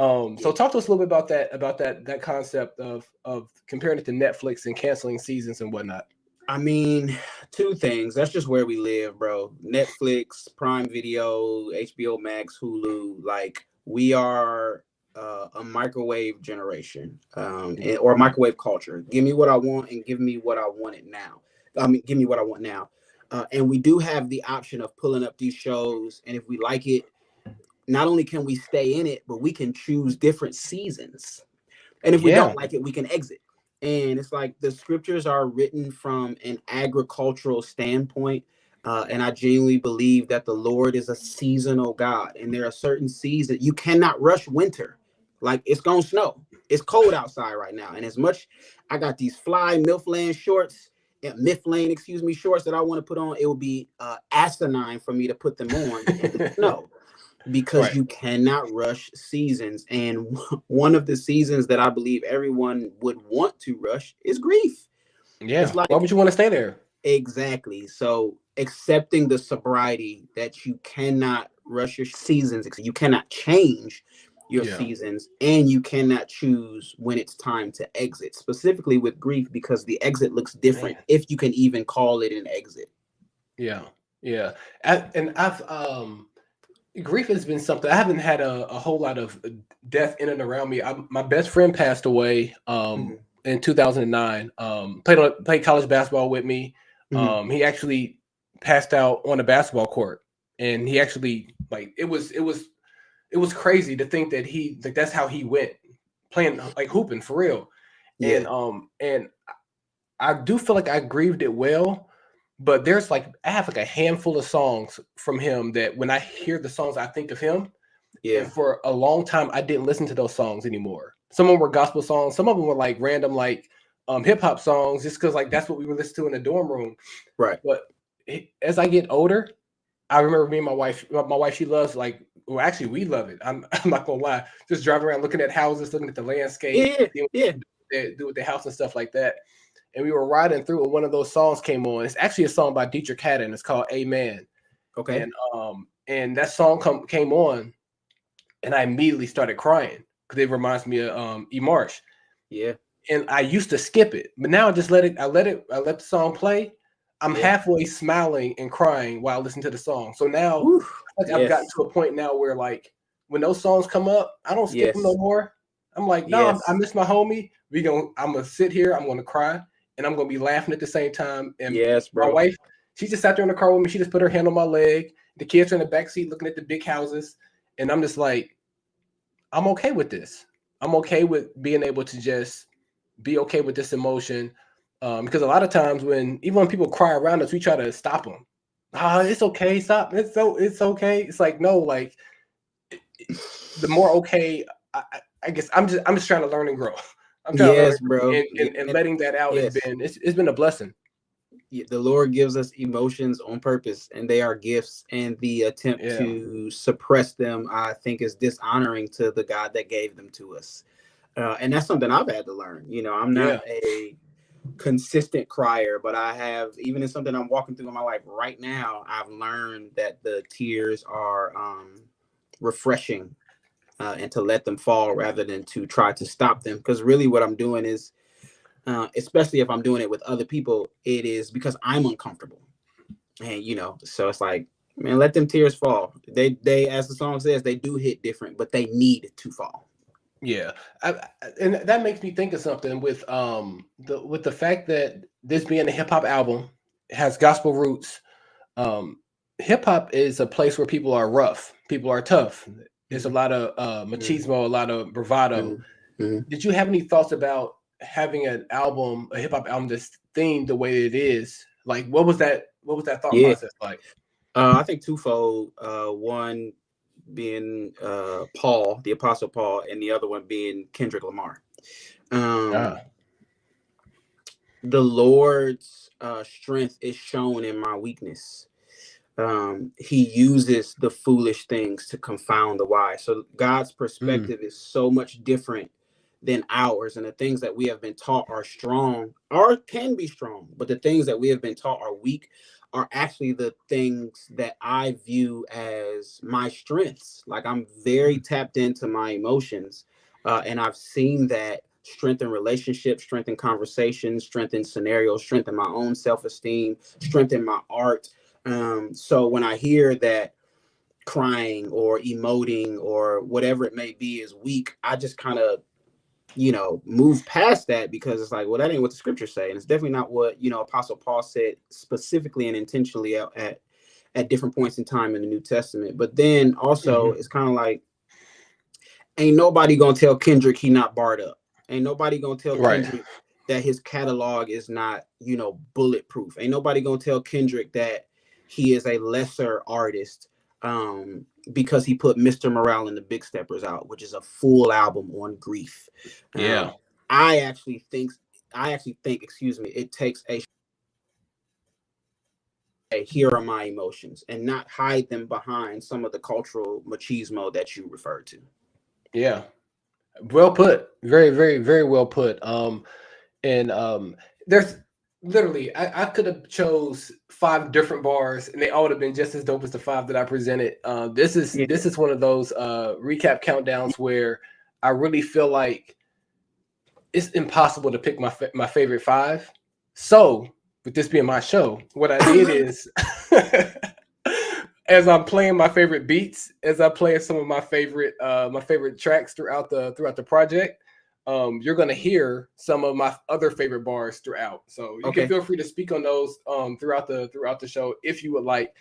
So talk to us a little bit about that concept of comparing it to Netflix and canceling seasons and whatnot. I mean, two things. That's just where we live, bro. Netflix, Prime Video, HBO Max, Hulu. Like, we are a microwave generation, or microwave culture. Give me what I want and give me what I want it now. I mean, give me what I want now. And we do have the option of pulling up these shows, and if we like it, not only can we stay in it, but we can choose different seasons. And if we don't like it, we can exit. And it's like the scriptures are written from an agricultural standpoint. And I genuinely believe that the Lord is a seasonal God. And there are certain seasons you cannot rush winter. Like, it's going to snow. It's cold outside right now. And as much I got these fly Mifflin shorts, shorts that I want to put on, it would be asinine for me to put them on in the snow. Because you cannot rush seasons. And one of the seasons that I believe everyone would want to rush is grief. Yeah. It's like, why would you want to stay there? Exactly. So accepting the sobriety that you cannot rush your seasons, you cannot change your seasons, and you cannot choose when it's time to exit, specifically with grief, because the exit looks different, if you can even call it an exit. Yeah. Yeah. Grief has been something. I haven't had a whole lot of death in and around me. My best friend passed away in 2009. Played college basketball with me. He actually passed out on a basketball court, and he actually, like, it was crazy to think that that's how he went, playing, like, hooping for real. And I do feel like I grieved it well. But I have like a handful of songs from him that when I hear the songs, I think of him. Yeah. And for a long time, I didn't listen to those songs anymore. Some of them were gospel songs. Some of them were like random, like hip hop songs, just because like that's what we were listening to in the dorm room. Right. But as I get older, I remember me and my wife. My wife, she loves, like, well, actually, we love it. I'm not gonna lie. Just driving around, looking at houses, looking at the landscape, do with the house and stuff like that. And we were riding through, and one of those songs came on. It's actually a song by Dietrich Haddon. It's called Amen. Okay. And that song came on, and I immediately started crying because it reminds me of E. Marsh. Yeah. And I used to skip it, but now I just let the song play. I'm halfway smiling and crying while I listen to the song. So now I've gotten to a point now where, like, when those songs come up, I don't skip them no more. I'm like, no, I miss my homie. I'm gonna sit here. I'm gonna cry. And I'm gonna be laughing at the same time. And my wife, she just sat there in the car with me. She just put her hand on my leg. The kids are in the back seat looking at the big houses, and I'm just like, I'm okay with this. I'm okay with being able to just be okay with this emotion, because a lot of times even when people cry around us, we try to stop them. It's okay, stop. It's okay. It's like, no, like, the more okay. I guess I'm just trying to learn and grow. I'm trying to learn, bro. And letting that out has been a blessing. The Lord gives us emotions on purpose, and they are gifts, and the attempt to suppress them, I think, is dishonoring to the God that gave them to us. And that's something I've had to learn. You know, I'm not a consistent crier, but I have, even in something I'm walking through in my life right now, I've learned that the tears are refreshing. And to let them fall rather than to try to stop them. Because really what I'm doing is, especially if I'm doing it with other people, it is because I'm uncomfortable. And, so it's like, man, let them tears fall. They, as the song says, they do hit different, but they need to fall. Yeah. And that makes me think of something with the fact that this being a hip hop album, has gospel roots. Hip hop is a place where people are rough. People are tough. There's a lot of machismo, a lot of bravado. Did you have any thoughts about having a hip hop album that's themed the way it is? Like, what was that thought process like? I think twofold. One being Paul, the Apostle Paul, and the other one being Kendrick Lamar. The Lord's strength is shown in my weakness. He uses the foolish things to confound the wise. So God's perspective is so much different than ours. And the things that we have been taught are strong, or can be strong, but the things that we have been taught are weak. are actually the things that I view as my strengths. Like I'm very tapped into my emotions, and I've seen that strengthen relationships, strengthen conversations, strengthen scenarios, strengthen my own self-esteem, strengthen my art. So when I hear that crying or emoting or whatever it may be is weak, I just kind of, move past that, because it's like, well, that ain't what the scriptures say. And it's definitely not what, Apostle Paul said specifically and intentionally at different points in time in the New Testament. But then also it's kind of like, ain't nobody gonna tell Kendrick he not barred up. Ain't nobody gonna tell Kendrick that his catalog is not, bulletproof. Ain't nobody gonna tell Kendrick that he is a lesser artist because he put Mr. Morale and the Big Steppers out, which is a full album on grief. I actually think, it takes a here are my emotions, and not hide them behind some of the cultural machismo that you referred to. Yeah. Well put. Very, very, very well put. There's literally, I could have chose 5 different bars and they all would have been just as dope as the 5 that I presented. This is one of those recap countdowns where I really feel like it's impossible to pick my favorite 5. So with this being my show, what I did is as I'm playing my favorite beats, as I play some of my favorite tracks throughout the project, you're gonna hear some of my other favorite bars throughout. So you can feel free to speak on those throughout the show if you would like.